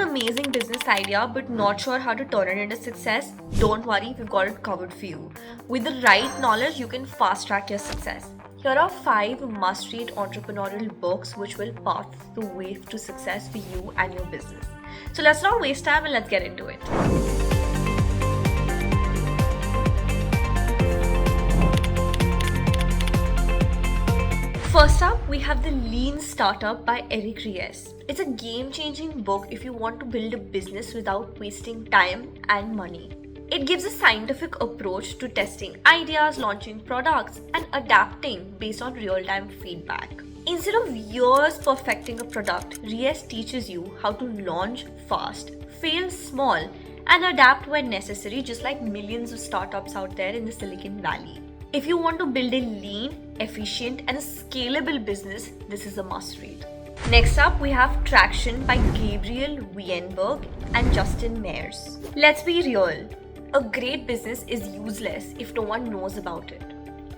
amazing business idea but not sure how to turn it into success? Don't worry, we've got it covered for you. With the right knowledge, you can fast track your success. Here are 5 must read entrepreneurial books which will pave the way to success for you and your business. So let's not waste time and let's get into it. First up, we have The Lean Startup by Eric Ries. It's a game-changing book if you want to build a business without wasting time and money. It gives a scientific approach to testing ideas, launching products, and adapting based on real-time feedback. Instead of years perfecting a product, Ries teaches you how to launch fast, fail small, and adapt when necessary, just like millions of startups out there in the Silicon Valley. If you want to build a lean, efficient, and a scalable business, this is a must read. Next up, we have Traction by Gabriel Weinberg and Justin Mears. Let's be real. A great business is useless if no one knows about it.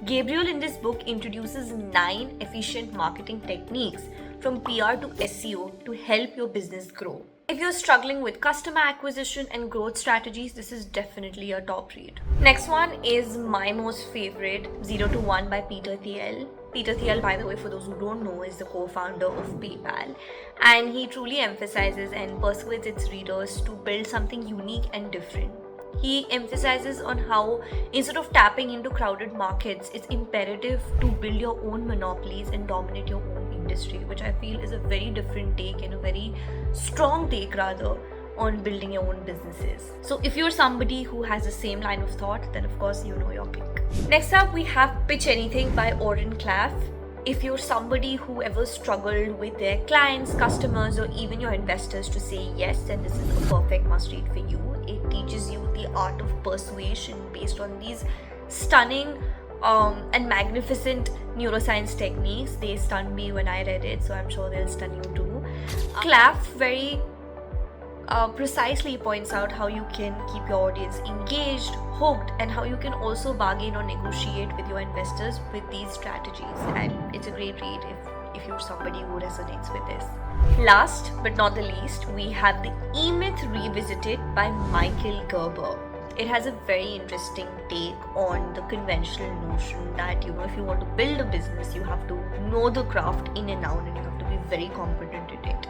Gabriel in this book introduces 9 efficient marketing techniques from PR to SEO to help your business grow. If you're struggling with customer acquisition and growth strategies, this is definitely a top read. Next one is my most favorite, 0 to 1 by Peter Thiel. Peter Thiel, by the way, for those who don't know, is the co-founder of PayPal, and he truly emphasizes and persuades its readers to build something unique and different. He emphasizes on how instead of tapping into crowded markets, it's imperative to build your own monopolies and dominate your own industry, which I feel is a very different take and a very strong take rather on building your own businesses. So if you're somebody who has the same line of thought, then of course you know your pick. Next up, we have Pitch Anything by Oren Klaff. If you're somebody who ever struggled with their clients, customers, or even your investors to say yes, then this is a perfect must read for you. It teaches you the art of persuasion based on these stunning and magnificent neuroscience techniques. They stunned me when I read it, so I'm sure they'll stun you too. Klaff very precisely points out how you can keep your audience engaged, hooked, and how you can also bargain or negotiate with your investors with these strategies. And it's a great read if you're somebody who resonates with this. Last but not the least, we have The E-Myth Revisited by Michael Gerber. It has a very interesting take on the conventional notion that, if you want to build a business, you have to know the craft in and out and you have to be very competent in it.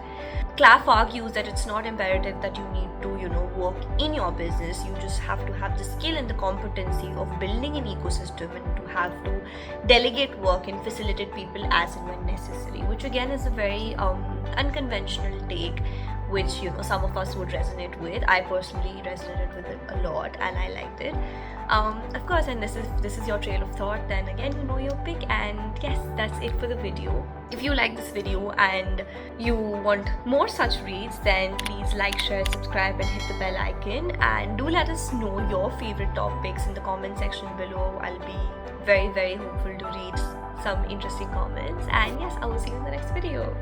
Klaff argues that it's not imperative that you need to, work in your business. You just have to have the skill and the competency of building an ecosystem and to have to delegate work and facilitate people as and when necessary, which again is a very unconventional take, which some of us would resonate with. I personally resonated with it a lot and I liked it. Of course, and this is your trail of thought, then again you know your pick. And yes, that's it for the video. If you like this video and you want more such reads, then please like, share, subscribe and hit the bell icon, and do let us know your favorite topics in the comment section below. I'll be very, very hopeful to read some interesting comments, and yes, I will see you in the next video.